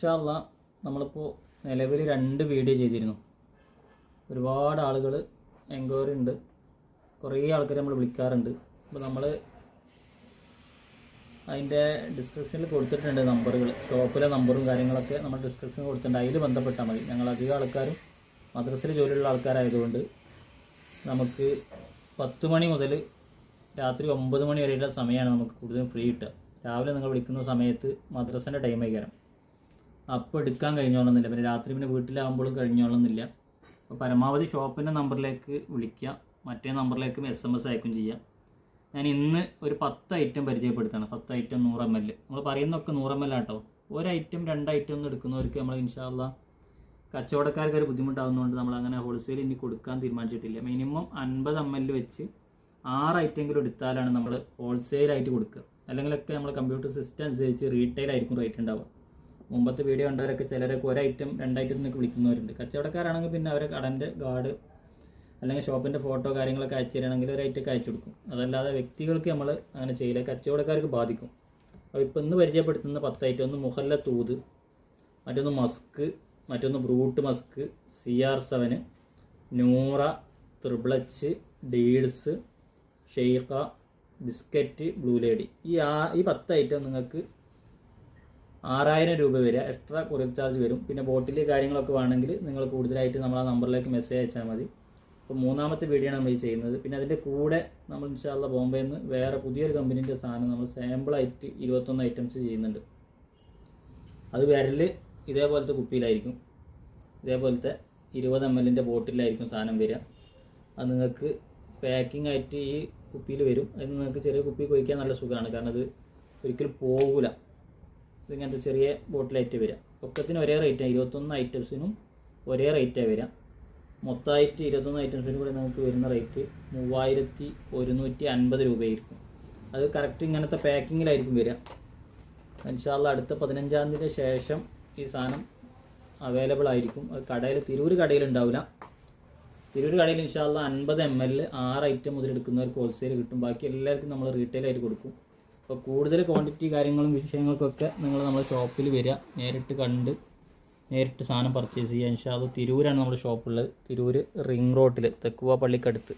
ഇൻഷാ അല്ലാഹ് നമ്മളിപ്പോൾ നിലവിൽ 2 വീഡിയോ ചെയ്തിരുന്നു. ഒരുപാട് ആളുകൾ എൻക്വയറി ഉണ്ട്, കുറേ ആൾക്കാർ നമ്മൾ വിളിക്കാറുണ്ട്. അപ്പോൾ നമ്മൾ അതിൻ്റെ ഡിസ്ക്രിപ്ഷനിൽ കൊടുത്തിട്ടുണ്ട് നമ്പറുകൾ, ഷോപ്പിലെ നമ്പറും കാര്യങ്ങളൊക്കെ നമ്മൾ ഡിസ്ക്രിപ്ഷനിൽ കൊടുത്തിട്ടുണ്ട്. അതിൽ ബന്ധപ്പെട്ടാൽ മതി. ഞങ്ങൾ അധികം ആൾക്കാരും മദ്രസയിൽ ജോലിയുള്ള ആൾക്കാരായതുകൊണ്ട് നമുക്ക് 10 മണി മുതൽ രാത്രി 9 മണി വരെയുള്ള സമയമാണ് നമുക്ക് കൂടുതലും ഫ്രീ കിട്ടുക. രാവിലെ നിങ്ങൾ വിളിക്കുന്ന സമയത്ത് മദ്രസൻ്റെ ടൈം ആയിക്കാരം, അപ്പോൾ എടുക്കാൻ കഴിഞ്ഞോളന്നില്ല. പിന്നെ രാത്രി പിന്നെ വീട്ടിലാകുമ്പോഴും കഴിഞ്ഞോളന്നില്ല. അപ്പോൾ പരമാവധി ഷോപ്പിൻ്റെ നമ്പറിലേക്ക് വിളിക്കുക, മറ്റേ നമ്പറിലേക്ക് SMS അയക്കും ചെയ്യാം. ഞാൻ ഇന്ന് ഒരു 10 ഐറ്റം പരിചയപ്പെടുത്താണ്. 10 item 100 ml. നമ്മൾ പറയുന്നതൊക്കെ 100 ml ആട്ടോ. ഒരു ഐറ്റം 2 ഐറ്റം ഒന്നും എടുക്കുന്നവർക്ക് നമ്മൾ ഇൻഷാ അല്ലാഹ് കച്ചവടക്കാർക്ക് ഒരു ബുദ്ധിമുട്ടാകുന്നതുകൊണ്ട് നമ്മൾ അങ്ങനെ ഹോൾസെയിൽ ഇനി കൊടുക്കാൻ തീരുമാനിച്ചിട്ടില്ല. മിനിമം 50 ml വെച്ച് 6 ഐറ്റമെങ്കിലും എടുത്താലാണ് നമ്മൾ ഹോൾസെയിലായിട്ട് കൊടുക്കുക. അല്ലെങ്കിലൊക്കെ നമ്മൾ കമ്പ്യൂട്ടർ സിസ്റ്റം അനുസരിച്ച് റീറ്റെയിൽ ആയിരിക്കും റേറ്റ് ഉണ്ടാവുക. മുമ്പത്തെ വീഡിയോ കണ്ടവരൊക്കെ ചിലരൊക്കെ 1 ഐറ്റം 2 ഐറ്റത്തിനൊക്കെ വിളിക്കുന്നവരുണ്ട്. കച്ചവടക്കാരാണെങ്കിൽ പിന്നെ അവരെ കടൻ്റെ കാർഡ് അല്ലെങ്കിൽ ഷോപ്പിൻ്റെ ഫോട്ടോ കാര്യങ്ങളൊക്കെ അയച്ചു തരികയാണെങ്കിൽ ഒരു ഐറ്റൊക്കെ അയച്ചു കൊടുക്കും. അതല്ലാതെ വ്യക്തികൾക്ക് നമ്മൾ അങ്ങനെ ചെയ്യില്ല, കച്ചവടക്കാർക്ക് ബാധിക്കും. അപ്പോൾ ഇപ്പോൾ ഇന്ന് പരിചയപ്പെടുത്തുന്ന 10 ഐറ്റം: ഒന്ന് മുഹല്ല തൂത്, മറ്റൊന്ന് മസ്ക്, മറ്റൊന്ന് ബ്രൂട്ട് മസ്ക്, CR7, നൂറ, ത്രിബ്ലച്ച്, ഡീഡ്സ്, ഷെയ്ഖ, ബിസ്ക്കറ്റ്, ബ്ലൂ ലേഡി. ഈ 10 ഐറ്റം നിങ്ങൾക്ക് 6000 രൂപ വരെ എക്സ്ട്രാ കൊറിയർ ചാർജ് വരും. പിന്നെ ബോട്ടിൽ കാര്യങ്ങളൊക്കെ വേണമെങ്കിൽ നിങ്ങൾ കൂടുതലായിട്ട് നമ്മൾ ആ നമ്പറിലേക്ക് മെസ്സേജ് അയച്ചാൽ മതി. അപ്പോൾ 3ാമത്തെ വീഡിയോ ആണ് നമ്മൾ ഈ ചെയ്യുന്നത്. പിന്നെ അതിൻ്റെ കൂടെ നമ്മൾ ഇൻഷാ അല്ലാഹ് ബോംബെയിൽ നിന്ന് വേറെ പുതിയൊരു കമ്പനീൻ്റെ സാധനം നമ്മൾ സാമ്പിളായിട്ട് 21 ഐറ്റംസ് ചെയ്യുന്നുണ്ട്. അത് വിരൽ ഇതേപോലത്തെ കുപ്പിയിലായിരിക്കും, ഇതേപോലത്തെ 20 ml ബോട്ടിലായിരിക്കും സാധനം വരിക. അത് നിങ്ങൾക്ക് പാക്കിംഗ് ആയിട്ട് ഈ കുപ്പിയിൽ വരും. അതിന് നിങ്ങൾക്ക് ചെറിയ കുപ്പി കൊയ്ക്കാൻ നല്ല സുഖമാണ്, കാരണം അത് ഒരിക്കലും പോകില്ല. ഇതിങ്ങനത്തെ ചെറിയ ബോട്ടിലായിട്ട് വരിക. ഒക്കത്തിന് ഒരേ റേറ്റാണ്, 21 ഐറ്റംസിനും ഒരേ റേറ്റാണ് വരിക. മൊത്തമായിട്ട് 21 ഐറ്റംസിനും കൂടെ നമുക്ക് വരുന്ന റേറ്റ് 3150 രൂപയായിരിക്കും. അത് കറക്റ്റ് ഇങ്ങനത്തെ പാക്കിങ്ങിലായിരിക്കും വരിക. ഇൻഷാ അല്ലാഹ് അടുത്ത 15-ാം തീയതിക്ക് ശേഷം ഈ സാധനം അവൈലബിൾ ആയിരിക്കും. അത് കടയിൽ തിരൂർ കടയിൽ ഉണ്ടാവില്ല. തിരൂർ കടയിൽ ഇൻഷാ അല്ലാഹ് 50 ml 6 ഐറ്റം മുതൽ എടുക്കുന്നവർക്ക് ഹോൾസെയിൽ കിട്ടും. ബാക്കി എല്ലാവർക്കും നമ്മൾ റീറ്റെയിലായിട്ട് കൊടുക്കും. അപ്പോൾ കൂടുതൽ ക്വാണ്ടിറ്റി കാര്യങ്ങളും വിഷയങ്ങൾക്കൊക്കെ നിങ്ങൾ നമ്മുടെ ഷോപ്പിൽ വരിക, നേരിട്ട് കണ്ട് നേരിട്ട് സാധനം പർച്ചേസ് ചെയ്യുക. ഇൻഷാ അല്ലാഹ് തിരൂരാണ് നമ്മുടെ ഷോപ്പുള്ളത്. തിരൂർ റിംഗ് റോഡിൽ തെക്കുവ പള്ളിക്കടുത്ത്.